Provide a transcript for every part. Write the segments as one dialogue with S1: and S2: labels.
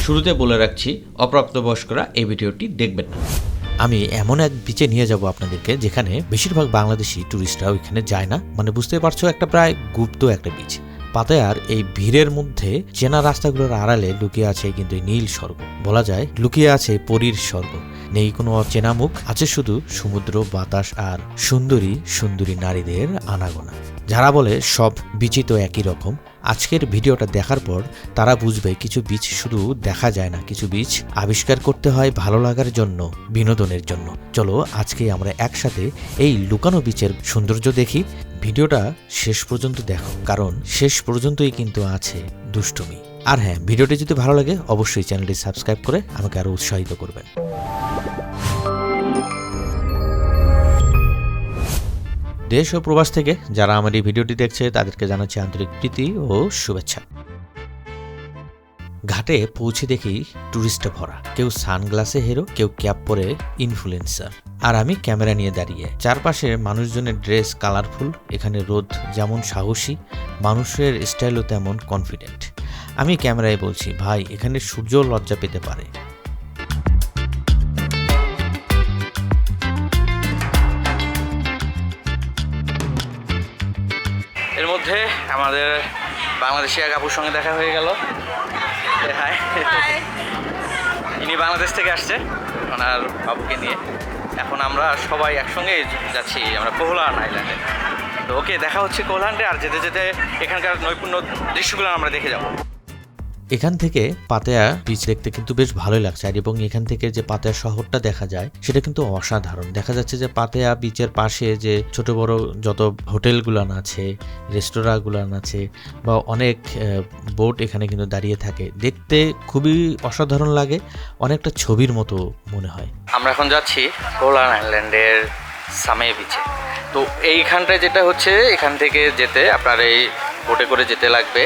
S1: শুরুতে বলে রাখছি, অপ্রাপ্তবয়স্করা এই ভিডিওটি দেখবেন না।
S2: আমি এমন এক বিচে নিয়ে যাব আপনাদেরকে যেখানে বেশিরভাগ বাংলাদেশি ট্যুরিস্টরা ওইখানে যায় না, মানে বুঝতে পারছো, একটা প্রায় গুপ্ত একটা বিচ। পাতায়ার এই ভিড়ের মধ্যে চেনা রাস্তাগুলোর আড়ালে লুকিয়ে আছে কিন্তু এই নীল স্বর্গ, বলা যায় লুকিয়ে আছে পরীর স্বর্গ। নেই কোনো অচেনা মুখ, আছে শুধু সমুদ্র, বাতাস আর সুন্দরী সুন্দরী নারীদের আনাগোনা। যারা বলে সব বিচই তো একই রকম, আজকের ভিডিওটা দেখার পর তারা বুঝবে কিছু বীচ শুধু দেখা যায় না, কিছু বীচ আবিষ্কার করতে হয় ভালো লাগার জন্য, বিনোদনের জন্য। চলো আজকে আমরা একসাথে এই লুকানো বীচের সৌন্দর্য দেখি। ভিডিওটা শেষ পর্যন্ত দেখো, কারণ শেষ পর্যন্তই কিন্তু আছে দুষ্টুমি। আর হ্যাঁ, ভিডিওটি যদি ভালো লাগে অবশ্যই চ্যানেলটি সাবস্ক্রাইব করে আমাকে আরো উৎসাহিত করবেন। দেশ ও প্রবাস থেকে যারা আমার এই ভিডিওটি দেখছে তাদেরকে জানাচ্ছি আন্তরিক প্রীতি ও শুভেচ্ছা। ঘাটে পৌঁছে দেখি টুরিস্টে ভরা, কেউ সানগ্লাসে হিরো, কেউ ক্যাপ পরে ইনফ্লুয়েন্সার, আর আমি ক্যামেরা নিয়ে দাঁড়িয়ে। চারপাশে মানুষজনের ড্রেস কালারফুল, এখানে রোদ যেমন সাহসী, মানুষের স্টাইলও তেমন কনফিডেন্ট। আমি ক্যামেরায় বলছি, ভাই এখানে সূর্য লজ্জা পেতে পারে।
S1: এর মধ্যে আমাদের বাংলাদেশি এক আপুর সঙ্গে দেখা হয়ে গেল। হাই, ইনি বাংলাদেশ থেকে আসছে ওনার বাবুকে নিয়ে। এখন আমরা সবাই একসঙ্গে যাচ্ছি আমরা কোহলান আইল্যান্ডে। তো ওকে, দেখা হচ্ছে কোহলান্ডে, আর যেতে যেতে এখানকার নৈপুণ্য দৃশ্যগুলো আমরা দেখে যাব।
S2: এখান থেকে পাতায়া বিচ দেখতে কিন্তু বেশ ভালোই লাগছে, আর এবং এখান থেকে যে পাতায়া শহরটা দেখা যায় সেটা কিন্তু অসাধারণ। দেখা যাচ্ছে যে পাতায়া বিচের পাশে যে ছোট বড় যত হোটেলগুলান আছে, রেস্তোরাঁগুলান আছে, বা অনেক বোট এখানে কিন্তু দাঁড়িয়ে থাকে, দেখতে খুবই অসাধারণ লাগে, অনেকটা ছবির মতো মনে হয়।
S1: আমরা এখন যাচ্ছি কোহলান আইল্যান্ডের সামে বিচে। তো এইখানটায় যেটা হচ্ছে, এখান থেকে যেতে আপনার এই বোটে করে যেতে লাগবে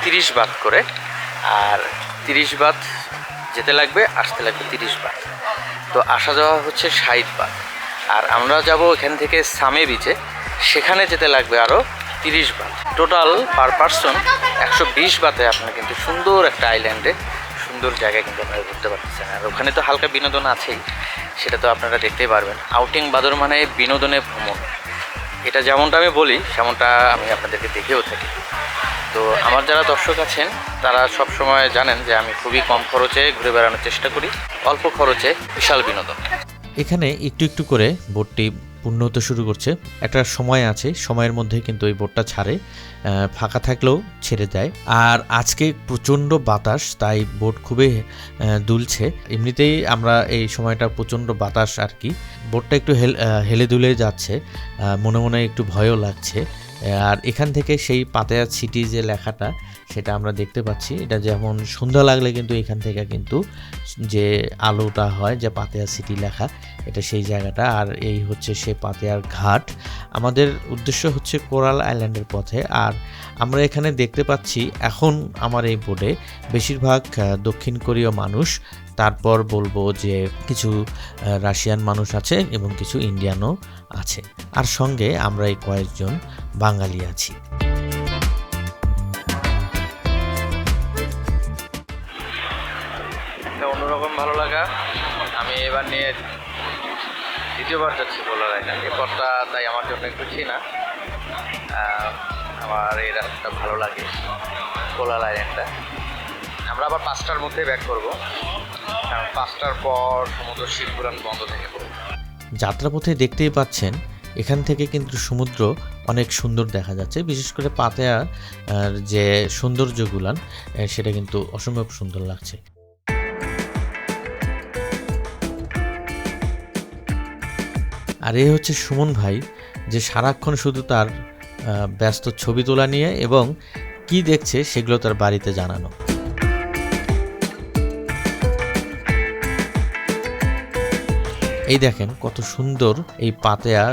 S1: 30 বাত করে, আর 30 বাত যেতে লাগবে, আসতে লাগবে 30 বাত। তো আসা যাওয়া হচ্ছে 60 বাত। আর আমরা যাব এখান থেকে সামে বিচে, সেখানে যেতে লাগবে আরও 30 বাত। টোটাল পার পারসন 120 বাতে আপনার কিন্তু সুন্দর একটা আইল্যান্ডে, সুন্দর জায়গায় কিন্তু আপনারা ঘুরতে পারতেছেন। আর ওখানে তো হালকা বিনোদন আছেই, সেটা তো আপনারা দেখতেই পারবেন। আউটিং বাদর মানে বিনোদনে ভ্রমণ, এটা যেমনটা আমি বলি সেমনটা আমি আপনাদেরকে দেখেও থাকি। তো আমার যারা দর্শক আছেন তারা সব সময় জানেন যে আমি খুবই কম খরচে ঘুরে বেড়ানোর চেষ্টা করি, অল্প খরচে বিশাল বিনোদন।
S2: এখানে একটু একটু করে বোটটি পূর্ণ হতে শুরু করছে। একটা সময় আছে, সময়ের মধ্যে কিন্তু এই বোটটা ছাড়ে, ফাঁকা থাকলেও ছেড়ে দেয়। আর আজকে প্রচণ্ড বাতাস, তাই বোট খুবই দুলছে। এমনিতেই আমরা এই সময়টা প্রচণ্ড বাতাস আর কি, বোটটা একটু হেলে দুলে যাচ্ছে, মনে মনে একটু ভয়ও লাগছে। আর এখান থেকে সেই পাতায়া সিটি যে লেখাটা সেটা আমরা দেখতে পাচ্ছি। এটা যেমন সন্ধ্যা লাগলে কিন্তু এখান থেকে কিন্তু যে আলোটা হয়, যে পাতায়া সিটি লেখা, এটা সেই জায়গাটা। আর এই হচ্ছে সে পাতায়ার ঘাট। আমাদের উদ্দেশ্য হচ্ছে কোরাল আইল্যান্ডের পথে। আর আমরা এখানে দেখতে পাচ্ছি এখন আমার এই বোটে বেশিরভাগ দক্ষিণ কোরীয় মানুষ, তারপর বলবো যে কিছু রাশিয়ান মানুষ আছে এবং কিছু ইন্ডিয়ানও আছে, আর সঙ্গে আমরা এই কয়েকজন বাঙালি আছি।
S1: একটা অন্যরকম ভালো লাগা। আমি এবার নিয়ে দ্বিতীয়বার যাচ্ছি কোলার আইল্যান্ড। এই পথটা তাই আমার জন্য একটু চেনা, আমার এই রাস্তাটা ভালো লাগে, কোলার আইল্যান্ডটা। আমরা আবার 5টার মধ্যে ব্যাক করবো, কারণ 5টার পর সমুদ্র শিবপুরাণ বন্ধ থেকে পড়বে।
S2: যাত্রাপথে দেখতেই পাচ্ছেন এখান থেকে কিন্তু সমুদ্র অনেক সুন্দর দেখা যাচ্ছে, বিশেষ করে পাতায়ার যে সৌন্দর্যগুলান সেটা কিন্তু অসম্ভব সুন্দর লাগছে। আর এই হচ্ছে সুমন ভাই, যে সারাক্ষণ শুধু তার ব্যস্ত ছবি তোলা নিয়ে এবং কি দেখছে সেগুলো তার বাড়িতে জানানো। এই দেখেন কত সুন্দর এই পাতায়া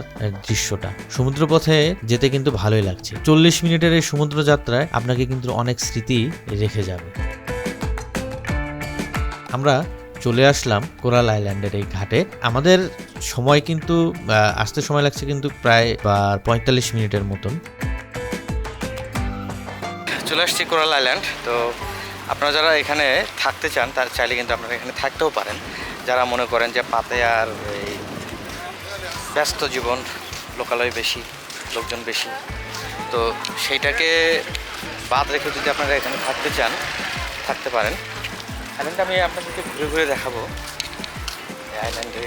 S2: দৃশ্যটা। সমুদ্রপথে যেতে কিন্তু ভালোই লাগছে। 40 মিনিটের এই সমুদ্র যাত্রায় আপনাকে কিন্তু অনেক স্মৃতি রেখে যাবে। আমরা চলে আসলাম কোরাল আইল্যান্ডের এই ঘাটে। আমাদের সময় কিন্তু আসতে সময় লাগছে কিন্তু প্রায় 45 মিনিটের মতন।
S1: চলে আসছি কোরাল আইল্যান্ড। তো আপনারা যারা এখানে থাকতে চান তারা চাইলে কিন্তু আপনারা এখানে থাকতেও পারেন। যারা মনে করেন যে পাতায়ার এই ব্যস্ত জীবন, লোকালয় বেশি, লোকজন বেশি, তো সেইটাকে বাদ রেখে যদি আপনারা এখানে থাকতে চান থাকতে পারেন। আইল্যান্ডটা আমি আপনাদেরকে ঘুরে ঘুরে দেখাবো। আইল্যান্ডে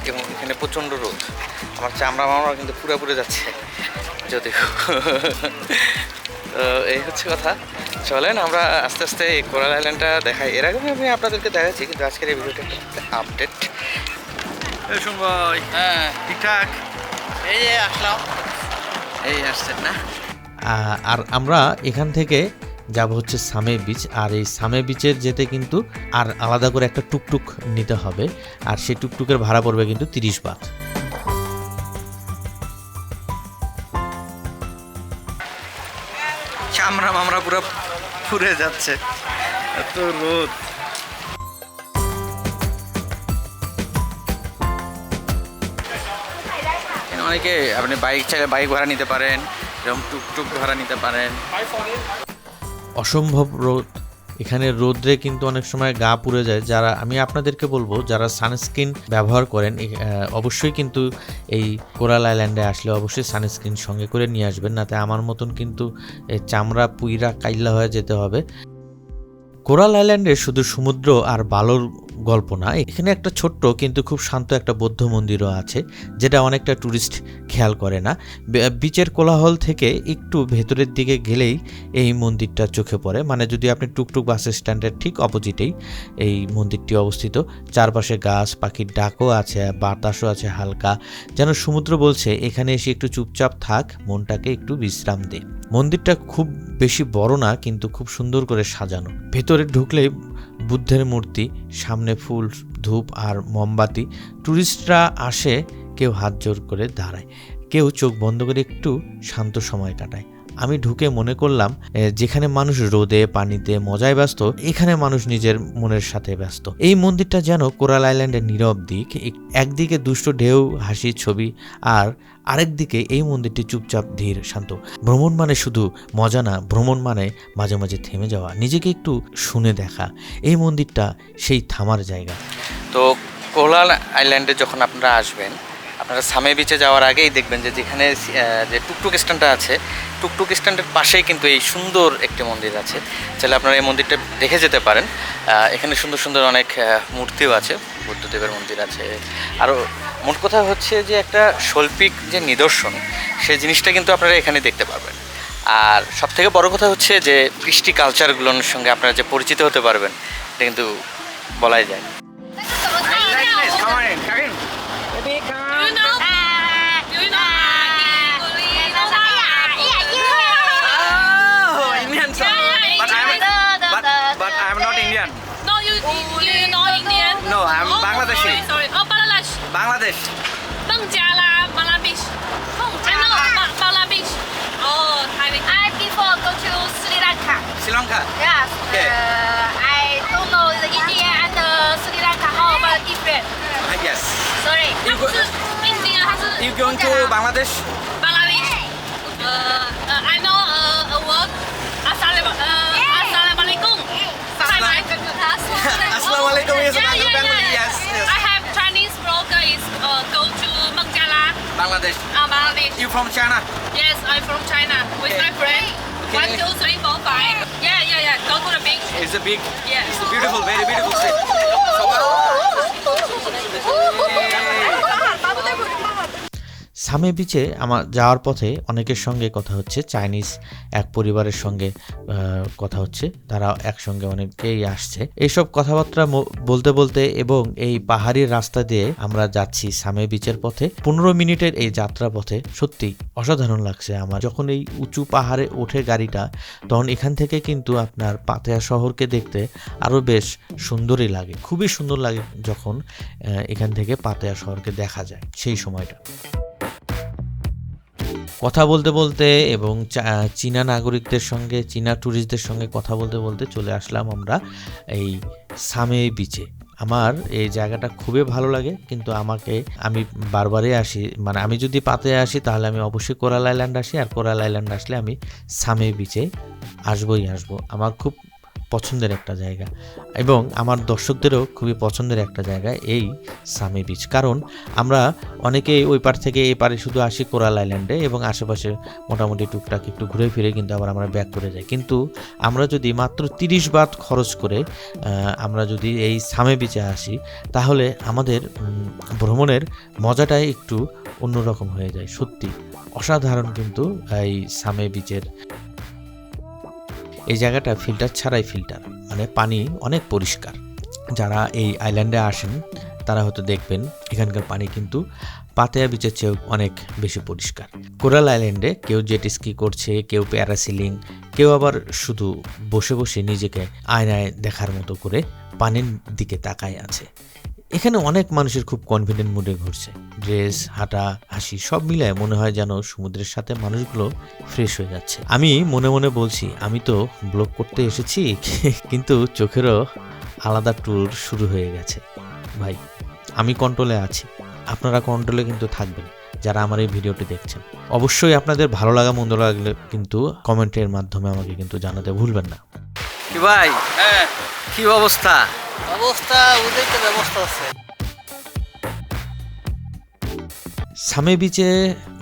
S1: এবং এখানে প্রচণ্ড রোদ, আমার চামড়া মামড়া কিন্তু পুরোপুরি যাচ্ছে যদিও। তো এই হচ্ছে কথা। চলেন আমরা আস্তে আস্তে এই কোরাল আইল্যান্ডটা দেখাই। এর আগে আমি আপনাদেরকে দেখাচ্ছি, কিন্তু আজকের এই ভিডিওটা একটা আপডেট। ভাই হ্যাঁ ঠিকঠাক, এই যে আসলাম, এই আসছেন না।
S2: আর আমরা এখান থেকে যাব হচ্ছে সামে বিচ। আর এই সামে বিচের যেতে কিন্তু আর আলাদা করে একটা টুকটুক নিতে হবে, আর সেই টুকটুকের ভাড়া পড়বে কিন্তু 30 বাত।
S1: চামড়া মামড়া পুরো ফুরে যাচ্ছে, এত রোদ। অনেকে আপনি বাইক চাইলে বাইক ভাড়া নিতে পারেন, এরকম টুকটুক ভাড়া নিতে পারেন।
S2: অসম্ভব রোদ, এখানে রোদ্রে কিন্তু অনেক সময় গা পুড়ে যায়। যারা আমি আপনাদেরকে বলবো যারা সানস্ক্রিন ব্যবহার করেন অবশ্যই কিন্তু এই কোরাল আইল্যান্ডে আসলে অবশ্যই সানস্ক্রিন সঙ্গে করে নিয়ে আসবেন, নাতে আমার মতন কিন্তু চামড়া পুইরা কাইল্লা হয়ে যেতে হবে। কোরাল আইল্যান্ডে শুধু সমুদ্র আর বালুর গল্প না, এখানে একটা ছোট্ট কিন্তু খুব শান্ত একটা বৌদ্ধ মন্দিরও আছে, যেটা অনেকটা ট্যুরিস্ট খেয়াল করে না। বিচের কোলাহল থেকে একটু ভেতরের দিকে গেলেই এই মন্দিরটা চোখে পড়ে। মানে যদি আপনি টুকটুক বাস স্ট্যান্ডের ঠিক অপোজিটেই এই মন্দিরটি অবস্থিত। চারপাশে গাছ, পাখির ডাকও আছে, বাতাসও আছে হালকা, যেন সমুদ্র বলছে এখানে এসে একটু চুপচাপ থাক, মনটাকে একটু বিশ্রাম দে। মন্দিরটা খুব বেশি বড় না, কিন্তু খুব সুন্দর করে সাজানো। ভেতরে ঢুকলেই বুদ্ধের মূর্তি, সামনে ফুল, ধূপ আর মোমবাতি। ট্যুরিস্টরা আসে, কেউ হাত জোর করে দাঁড়ায়, কেউ চোখ বন্ধ করে একটু শান্ত সময় কাটায়। আমি ঢুকে মনে করলাম যেখানে মানুষ রোদে পানিতে মজায় ব্যস্ত, এখানে মানুষ নিজের মনের সাথে ব্যস্ত। এই মন্দিরটা যেন কোরাল আইল্যান্ডের নীরব দিক। একদিকে দুষ্ট ঢেউ, হাসি, ছবি, আর আরেকদিকে এই মন্দিরটি চুপচাপ ধীর শান্ত। ভ্রমণ মানে শুধু মজা না, ভ্রমণ মানে মাঝে মাঝে থেমে যাওয়া, নিজেকে একটু শুনে দেখা। এই মন্দিরটা সেই থামার জায়গা।
S1: তো কোরাল আইল্যান্ডে যখন আপনারা আসবেন, আপনারা সামে বিচে যাওয়ার আগেই দেখবেন যে যেখানে যে টুকটুক স্ট্যান্ডটা আছে, টুকটুক স্ট্যান্ডের পাশেই কিন্তু এই সুন্দর একটি মন্দির আছে। চাইলে আপনারা এই মন্দিরটা দেখে যেতে পারেন। এখানে সুন্দর সুন্দর অনেক মূর্তিও আছে, বুদ্ধদেবের মন্দির আছে। আরও মোট কথা হচ্ছে যে একটা শৈল্পিক যে নিদর্শন, সেই জিনিসটা কিন্তু আপনারা এখানে দেখতে পারবেন। আর সবথেকে বড় কথা হচ্ছে যে কৃষ্টি কালচারগুলোর সঙ্গে আপনারা যে পরিচিত হতে পারবেন, এটা কিন্তু বলাই যায়। But I'm not Indian.
S3: No, you know Indian?
S1: No, I'm Bangladeshi.
S3: Okay, sorry. Oh, Bangladesh.
S1: Bangladesh.
S3: Bengjala, Bangladesh. I know Bangladesh. Oh, Thailand.
S4: I before go to Sri Lanka.
S1: Sri Lanka.
S4: Yes.
S1: Okay.
S4: I don't know the India and Sri Lanka how about different.
S1: Yes.
S4: Sorry.
S1: You go,
S3: 是 India 还是
S1: you going to Bangladesh?
S3: Bangladesh? I know a word. Assalamualaikum.
S1: Assalamualaikum is
S3: Yeah, yeah,
S1: Bangladesh.
S3: yeah.
S1: Yes, yes.
S3: I have Chinese broker is go to Bengjala,
S1: Bangladesh.
S3: Bangladesh.
S1: You from China?
S3: Yes, I'm from China with
S1: Okay.
S3: my friend.
S1: Okay.
S3: 1, 2, 3, 4, 5. Yeah. Go to the beach.
S1: It's a big,
S3: Yeah.
S1: it's a beautiful, very beautiful city.
S2: সামে বিচে আমার যাওয়ার পথে অনেকের সঙ্গে কথা হচ্ছে, Chinese এক পরিবারের সঙ্গে কথা হচ্ছে, তারা একসঙ্গে অনেকেই আসছে। এইসব কথাবার্তা বলতে বলতে এবং এই পাহাড়ি রাস্তা দিয়ে আমরা যাচ্ছি সামে বিচের পথে। 15 মিনিটের এই যাত্রা পথে সত্যি অসাধারণ লাগছে আমার। যখন এই উঁচু পাহাড়ে ওঠে গাড়িটা, তখন এখান থেকে কিন্তু আপনার পাতেয়া শহরকে দেখতে আরও বেশ সুন্দরই লাগে, খুবই সুন্দর লাগে যখন এখান থেকে পাতেয়া শহরকে দেখা যায় সেই সময়টা। কথা বলতে বলতে এবং চীনা নাগরিকদের সঙ্গে, চীনা ট্যুরিস্টদের সঙ্গে কথা বলতে বলতে চলে আসলাম আমরা এই সামে বিচে। আমার এই জায়গাটা খুবই ভালো লাগে, কিন্তু আমি বারবারই আসি। মানে আমি যদি পাতে আসি তাহলে আমি অবশ্যই কোরাল আইল্যান্ড আসি, আর কোরাল আইল্যান্ড আসলে আমি সামে বিচে আসবই আসবো। আমার খুব পছন্দের একটা জায়গা এবং আমার দর্শকদেরও খুবই পছন্দের একটা জায়গা এই সামি বিচ। কারণ আমরা অনেকেই ওই পার থেকে এই পারে শুধু আসি কোরাল আইল্যান্ডে এবং আশেপাশে মোটামুটি টুকটাক একটু ঘুরে ফিরে কিন্তু আবার আমরা ব্যাক করে যাই। কিন্তু আমরা যদি মাত্র 30 বাত খরচ করে আমরা যদি এই সামি বিচে আসি তাহলে আমাদের ভ্রমণের মজাটাই একটু অন্যরকম হয়ে যায়। সত্যি অসাধারণ কিন্তু এই সামি বিচের এই জায়গাটা ফিল্টার ছাড়াই ফিল্টার, মানে পানি অনেক পরিষ্কার। যারা এই আইল্যান্ডে আসেন তারা হয়তো দেখবেন এখানকার পানি কিন্তু পাতায়া বিচের চেয়েও অনেক বেশি পরিষ্কার। কোরাল আইল্যান্ডে কেউ জেট স্কি করছে, কেউ প্যারাসিলিং, কেউ আবার শুধু বসে বসে নিজেকে আয়নায় দেখার মতো করে পানির দিকে তাকায় আছে। এখানে অনেক মানুষের খুব কনফিডেন্ট মুডে ঘুরছে, ড্রেস, হাঁটা, হাসি সব মিলায় মনে হয় যেন সমুদ্রের সাথে মানুষগুলো ফ্রেশ হয়ে যাচ্ছে। আমি মনে মনে বলছি আমি তো ব্লগ করতে এসেছি কিন্তু চোখেরও আলাদা ট্যুর শুরু হয়ে গেছে। ভাই আমি কন্ট্রোলে আছি, আপনারা কন্ট্রোলে কিন্তু থাকবেন যারা আমার এই ভিডিওটি দেখছেন। অবশ্যই আপনাদের ভালো লাগা মন্দ লাগলে কিন্তু কমেন্টের মাধ্যমে আমাকে কিন্তু জানাতে ভুলবেন না।
S1: কি ভাই, হ্যাঁ কি অবস্থা?
S5: অবস্থা ওদের তো ব্যবস্থা আছে।
S2: সামে বিচে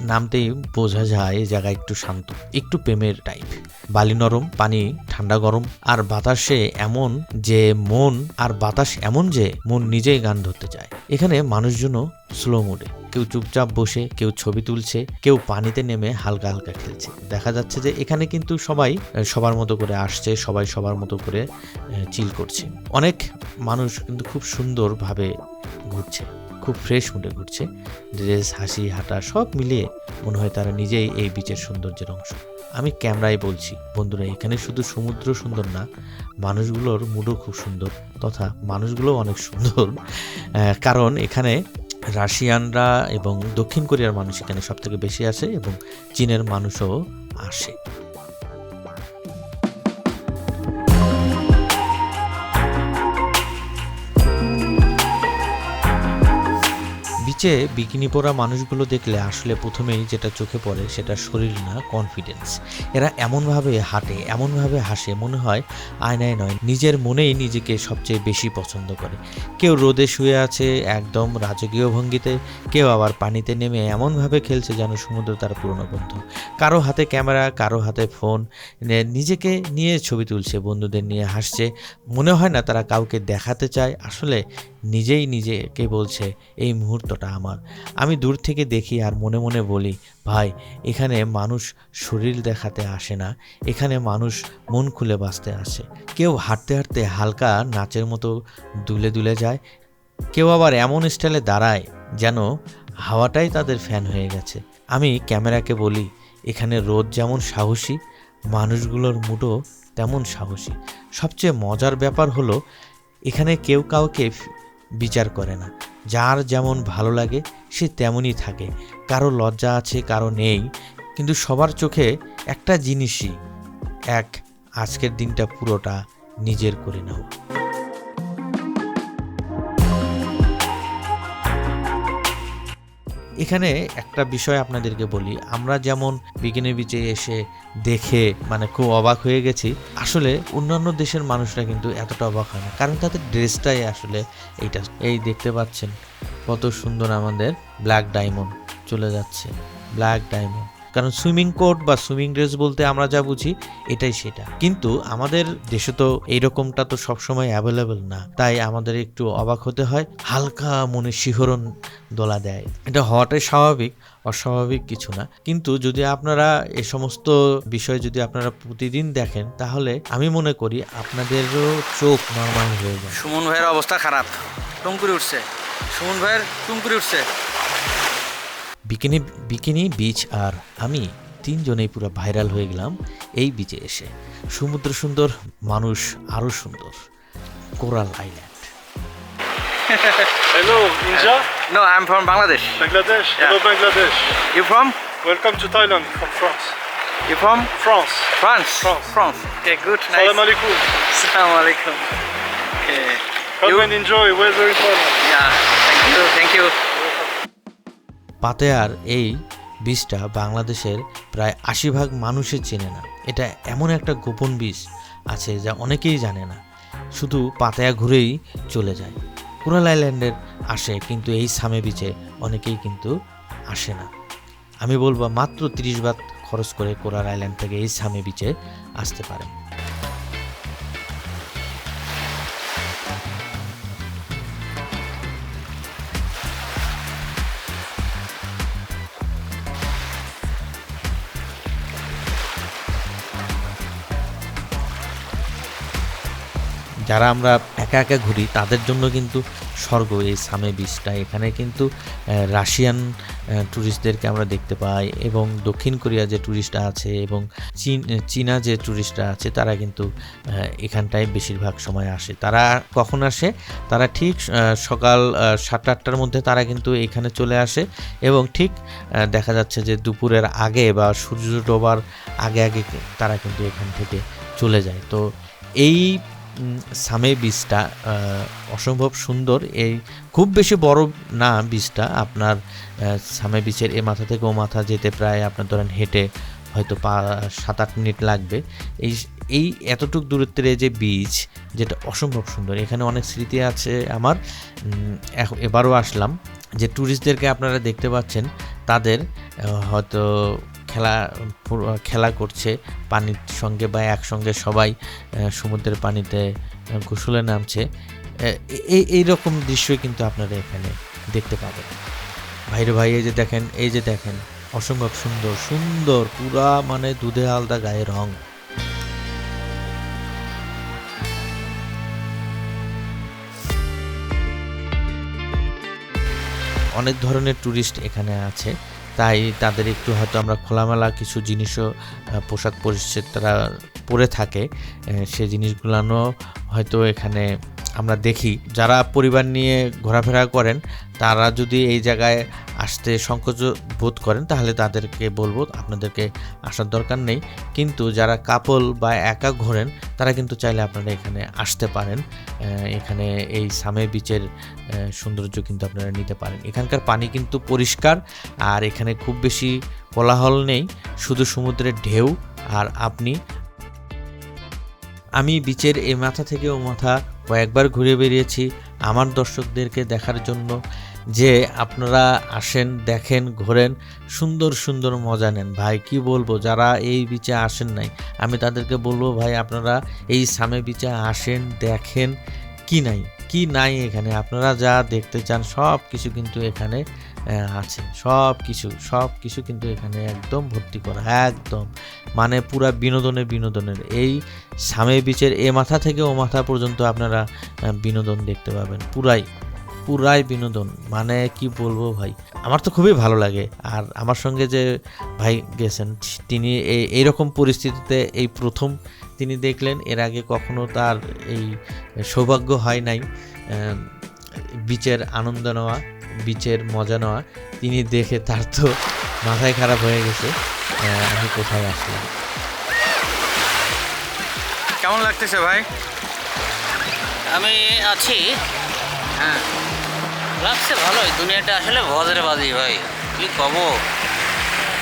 S2: নামতেই বোঝা যায় এই জায়গা একটু শান্ত, একটু প্রেমের টাইপ। বালি নরম, পানি ঠান্ডা গরম, আর বাতাসে এমন যে মন আর বাতাস এমন যে মন নিজেই গান ধরতে চায়। এখানে মানুষজন স্লো মুডে, কেউ চুপচাপ বসে, কেউ ছবি তুলছে, কেউ পানিতে নেমে হালকা হালকা খেলছে। দেখা যাচ্ছে যে এখানে কিন্তু সবাই সবার মতো করে আসছে, সবাই সবার মতো করে চিল করছে। অনেক মানুষ কিন্তু খুব সুন্দরভাবে ঘুরছে, খুব ফ্রেশ মুডে ঘুরছে। ড্রেস, হাসি, হাঁটা সব মিলিয়ে মনে হয় তারা নিজেই এই বিচের সৌন্দর্যের অংশ। আমি ক্যামেরায় বলছি বন্ধুরা, এখানে শুধু সমুদ্র সুন্দর না, মানুষগুলোর মুডও খুব সুন্দর, তথা মানুষগুলোও অনেক সুন্দর। কারণ এখানে রাশিয়ানরা এবং দক্ষিণ কোরিয়ার মানুষ এখানে সব থেকে বেশি আসে এবং চীনের মানুষও আসে। বিচে বিকিনি পরা মানুষগুলো দেখলে আসলে প্রথমেই যেটা চোখে পড়ে সেটা শরীর না, কনফিডেন্স। এরা এমনভাবে হাঁটে, এমনভাবে হাসে, মনে হয় আয়নায় নয় নিজের মনেই নিজেকে সবচেয়ে বেশি পছন্দ করে। কেউ রোদে শুয়ে আছে একদম রাজকীয় ভঙ্গিতে, কেউ আবার পানিতে নেমে এমনভাবে খেলছে যেন সমুদ্র তার পুরনো বন্ধু। কারো হাতে ক্যামেরা, কারো হাতে ফোন, নিজেকে নিয়ে ছবি তুলছে, বন্ধুদের নিয়ে হাসছে। মনে হয় না তারা কাউকে দেখাতে চায়, আসলে নিজেই নিজেকে বলছে এই মুহূর্তটা আমার। আমি দূর থেকে দেখি আর মনে মনে বলি, ভাই এখানে মানুষ শরীর দেখাতে আসে না, এখানে মানুষ মন খুলে বাঁচতে আসে। কেউ হাঁটতে হাঁটতে হালকা নাচের মতো দুলে দুলে যায়, কেউ আবার এমন স্টাইলে দাঁড়ায় যেন হাওয়াটাই তাদের ফ্যান হয়ে গেছে। আমি ক্যামেরাকে বলি, এখানে রোদ যেমন সাহসী, মানুষগুলোর মুডও তেমন সাহসী। সবচেয়ে মজার ব্যাপার হলো এখানে কেউ কাউকে বিচার করে না, যার যেমন ভালো লাগে সে তেমনই থাকে। কারো লজ্জা আছে, কারো নেই, কিন্তু সবার চোখে একটা জিনিসই এক, আজকের দিনটা পুরোটা নিজের করে নাও। এখানে একটা বিষয় আপনাদেরকে বলি, আমরা যেমন বিকিনি বিচে এসে দেখে মানে খুব অবাক হয়ে গেছি, আসলে অন্যান্য দেশের মানুষরা কিন্তু এতটা অবাক হয় না, কারণ তাদের ড্রেসটাই আসলে এইটা। এই দেখতে পাচ্ছেন কত সুন্দর আমাদের ব্ল্যাক ডায়মন্ড চলে যাচ্ছে, ব্ল্যাক ডায়মন্ড। কারণ সুইমিং কোট বা সুইমিং ড্রেস বলতে আমরা যা বুঝি এটাই সেটা, কিন্তু আমাদের দেশে তো এইরকমটা তো সবসময় অ্যাভেলেবেল না, তাই আমাদের একটু অবাক হতে হয়, হালকা মনে শিহরণ দোলা দেয়। এটা হওয়াটাই স্বাভাবিক, অস্বাভাবিক কিছু না। কিন্তু যদি আপনারা এ সমস্ত বিষয় যদি আপনারা প্রতিদিন দেখেন তাহলে আমি মনে করি আপনাদেরও চোখ নরমাল হয়ে যায়।
S1: সুমন ভাইয়ের অবস্থা খারাপ, টুমকুরে উঠছে, সুমন ভাইয়ের টুমকুরে উঠছে।
S2: বিকিনি বিচ আর আমি তিনজনেই পুরো ভাইরাল হয়ে গেলাম এই বিচে এসে। সমুদ্র সুন্দর, মানুষ আরো সুন্দর, coral island.
S6: Hello, India?
S1: No, I'm from Bangladesh.
S6: Bangladesh?
S1: Yeah.
S6: Hello, Bangladesh.
S1: You from?
S6: Welcome to Thailand from France.
S1: You from?
S6: France.
S1: France.
S6: France.
S1: France. Okay, good. Nice.
S6: Salam alaikum.
S1: Assalamu alaikum. Okay.
S6: Come and enjoy weather in Thailand.
S1: Yeah. Thank you. Thank you.
S2: পাতেয়ার এই বীজটা বাংলাদেশের প্রায় 80% মানুষের চেনে না। এটা এমন একটা গোপন বীজ আছে যা অনেকেই জানে না, শুধু পাতায়া ঘুরেই চলে যায়। কোরাল আইল্যান্ডের আসে, কিন্তু এই সামে বিচে অনেকেই কিন্তু আসে না। আমি বলবো মাত্র 30 বাত খরচ করে কোরাল আইল্যান্ড থেকে এই সামে বিচে আসতে পারেন। যারা আমরা একা একা ঘুরি তাদের জন্য কিন্তু স্বর্গ এই সামে বিচটা। এখানে কিন্তু রাশিয়ান ট্যুরিস্টদেরকে আমরা দেখতে পাই, এবং দক্ষিণ কোরিয়া যে ট্যুরিস্টরা আছে এবং চীনা যে ট্যুরিস্টরা আছে তারা কিন্তু এখানটায় বেশিরভাগ সময় আসে। তারা কখন আসে? তারা ঠিক সকাল 7-8টার মধ্যে তারা কিন্তু এখানে চলে আসে, এবং ঠিক দেখা যাচ্ছে যে দুপুরের আগে বা সূর্য ডোবার আগে আগে তারা কিন্তু এখান থেকে চলে যায়। তো এই সামে বিচটা অসম্ভব সুন্দর। এই খুব বেশি বড় না বিচটা, আপনার সামে বিচের এ মাথা থেকে ও মাথা যেতে প্রায় আপনার ধরেন হেঁটে হয়তো 7-8 মিনিট লাগবে। এই এতটুক দূরত্বের এই যে বিচ, যেটা অসম্ভব সুন্দর। এখানে অনেক স্মৃতি আছে আমার। এবারও আসলাম, যে ট্যুরিস্টদেরকে আপনারা দেখতে পাচ্ছেন তাদের হয়তো খেলা করছে পানির সঙ্গে, বা একসঙ্গে সবাই সমুদ্রের পানিতে গোসলে নামছে। এইরকম দৃশ্যই কিন্তু আপনারা এখানে দেখতে পাবেন। ভাইরে ভাই, এই যে দেখেন অসম্ভব সুন্দর সুন্দর, পুরা মানে দুধে আলদা গায়ে রং। অনেক ধরনের ট্যুরিস্ট এখানে আছে, তাই তাদের একটু হয়তো আমরা খোলামেলা কিছু জিনিসও পোশাক পরিচ্ছদ তারা পরে থাকে, সে জিনিসগুলানো হয়তো এখানে আমরা দেখি। যারা পরিবার নিয়ে ঘোরাফেরা করেন তারা যদি এই জায়গায় আসতে সংকোচ বোধ করেন তাহলে তাদেরকে বলবো আপনাদেরকে আসার দরকার নেই। কিন্তু যারা কাপল বা একা ঘোরেন তারা কিন্তু চাইলে আপনারা এখানে আসতে পারেন। এখানে এই সামে বিচের সৌন্দর্য কিন্তু আপনারা নিতে পারেন। এখানকার পানি কিন্তু পরিষ্কার, আর এখানে খুব বেশি কোলাহল নেই, শুধু সমুদ্রের ঢেউ আর আপনি। আমি বিচের এই মাথা থেকে ও মাথা কয়েকবার ঘুরে বেরিয়েছি আমার দর্শকদেরকে দেখার জন্য, যে আপনারা আসেন, দেখেন, ঘোরেন, সুন্দর সুন্দর মজা নেন। ভাই কি বলবো, যারা এই বিচে আসেন নাই আমি তাদেরকে বলবো ভাই আপনারা এই সামে বিচে আসেন, দেখেন কি নাই এখানে। আপনারা যা দেখতে চান সব কিছু কিন্তু এখানে আছে, সব কিছু কিন্তু এখানে একদম ভর্তি করা, একদম মানে পুরা বিনোদনের এই সামে বিচের এ মাথা থেকে ও মাথা পর্যন্ত আপনারা বিনোদন দেখতে পাবেন, পুরাই বিনোদন। মানে কি বলবো ভাই, আমার তো খুবই ভালো লাগে। আর আমার সঙ্গে যে ভাই গেছেন তিনি এইরকম পরিস্থিতিতে এই প্রথম তিনি দেখলেন, এর আগে কখনো তার এই সৌভাগ্য হয় নাই বিচের আনন্দ নেওয়া, বিচের মজা নেওয়া। তিনি দেখে তার তো মাথায় খারাপ হয়ে গেছে আমি কোথায় আসলাম।
S1: কেমন লাগতেছে ভাই?
S5: আমি আছি, হ্যাঁ লাগছে ভালোই। দুনিয়াটা আসলে ভজরেবাজি ভাই, কি কব,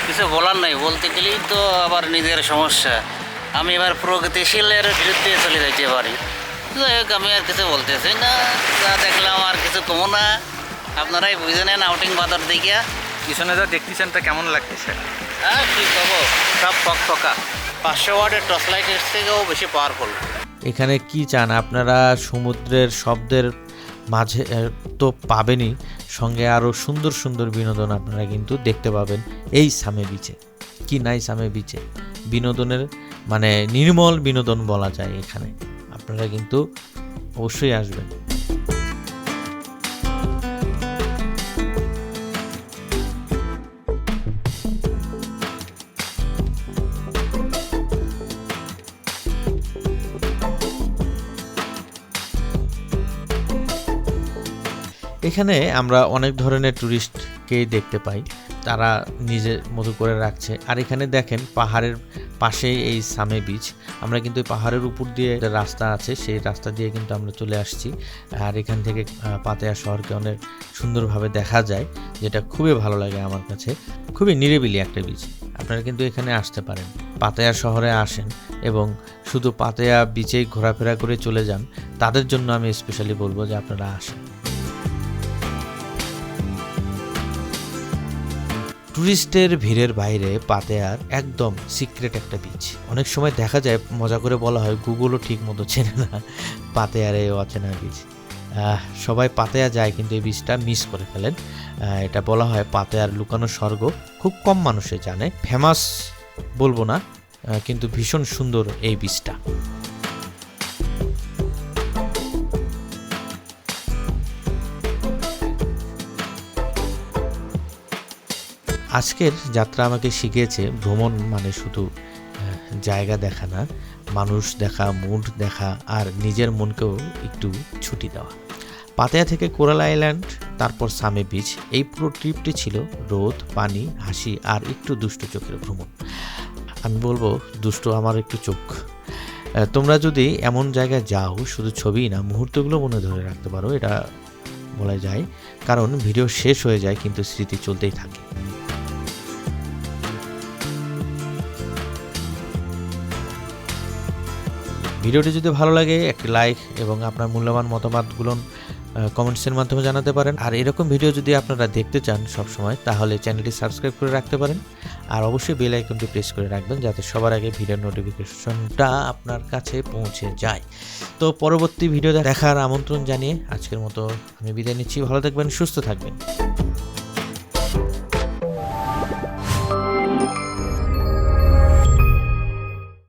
S5: কিছু বলার নাই। বলতে গেলেই তো আবার নিজের সমস্যা। আমি এবার প্রগতিশীলের বিরুদ্ধে চলে যাইতে পারি। যাই হোক, আমি আর কিছু বলতেছি না, যা দেখলাম আর কিছু কমো না। আপনারাই বুঝে নেন আউটিং বাজার দিকে।
S1: পিছনে যা দেখতেছেন তা কেমন লাগতেছে?
S5: হ্যাঁ কি কব, সব ফকফকা। 500 ওয়াটের টর্চ লাইটের থেকেও বেশি পাওয়ারফুল।
S2: এখানে কি চান আপনারা? সমুদ্রের শব্দের মাঝে তো পাবেনই, সঙ্গে আরও সুন্দর সুন্দর বিনোদন আপনারা কিন্তু দেখতে পাবেন এই সামে বিচে। কি নাই সামে বিচে, বিনোদনের মানে নির্মল বিনোদন বলা যায় এখানে। আপনারা কিন্তু অবশ্যই আসবেন। এখানে আমরা অনেক ধরনের ট্যুরিস্টকেই দেখতে পাই, তারা নিজের মতো করে রাখছে। আর এখানে দেখেন পাহাড়ের পাশেই এই সামে বিচ। আমরা কিন্তু এই পাহাড়ের উপর দিয়ে একটা রাস্তা আছে, সেই রাস্তা দিয়ে কিন্তু আমরা চলে আসছি। আর এখান থেকে পাতেয়া শহরকে অনেক সুন্দরভাবে দেখা যায়, যেটা খুবই ভালো লাগে আমার কাছে। খুবই নিরিবিলি একটা বিচ, আপনারা কিন্তু এখানে আসতে পারেন। পাতেয়া শহরে আসেন এবং শুধু পাতেয়া বিচেই ঘোরাফেরা করে চলে যান, তাদের জন্য আমি স্পেশালি বলবো যে আপনারা আসেন। টুরিস্টের ভিড়ের বাইরে পাতেয়ার একদম সিক্রেট একটা বিচ। অনেক সময় দেখা যায়, মজা করে বলা হয়, গুগলও ঠিক মতো চেনে না পাতেয়ার এই অচেনা বিচ। সবাই পাতেয়া যায় কিন্তু এই বিচটা মিস করে ফেলেন। এটা বলা হয় পাতেয়ার লুকানো স্বর্গ, খুব কম মানুষে জানে। ফেমাস বলবো না, কিন্তু ভীষণ সুন্দর এই বিচটা। আজকের যাত্রা আমাকে শিখিয়েছে ভ্রমণ মানে শুধু জায়গা দেখা না, মানুষ দেখা, মুড দেখা আর নিজের মনকেও একটু ছুটি দেওয়া। পাতেয়া থেকে কোরাল আইল্যান্ড, তারপর সামে বিচ, এই পুরো ট্রিপটি ছিল রোদ, পানি, হাসি আর একটু দুষ্ট চোখের ভ্রমণ। আমি বলবো দুষ্ট আমার একটু চোখ। তোমরা যদি এমন জায়গায় যাও, শুধু ছবি না, মুহূর্তগুলো মনে ধরে রাখতে পারো, এটা বলা যায়। কারণ ভিডিও শেষ হয়ে যায় কিন্তু স্মৃতি চলতেই থাকে। ভিডিওটি যদি ভালো লাগে একটি লাইক এবং আপনার মূল্যবান মতামতগুলো কমেন্টসের মাধ্যমে জানাতে পারেন। আর এরকম ভিডিও যদি আপনারা দেখতে চান সবসময়, তাহলে চ্যানেলটি সাবস্ক্রাইব করে রাখতে পারেন। আর অবশ্যই বেল আইকনটি প্রেস করে রাখবেন, যাতে সবার আগে ভিডিওর নোটিফিকেশনটা আপনার কাছে পৌঁছে যায়। তো পরবর্তী ভিডিও দেখার আমন্ত্রণ জানিয়ে আজকের মতো আমি বিদায় নিচ্ছি। ভালো থাকবেন, সুস্থ থাকবেন।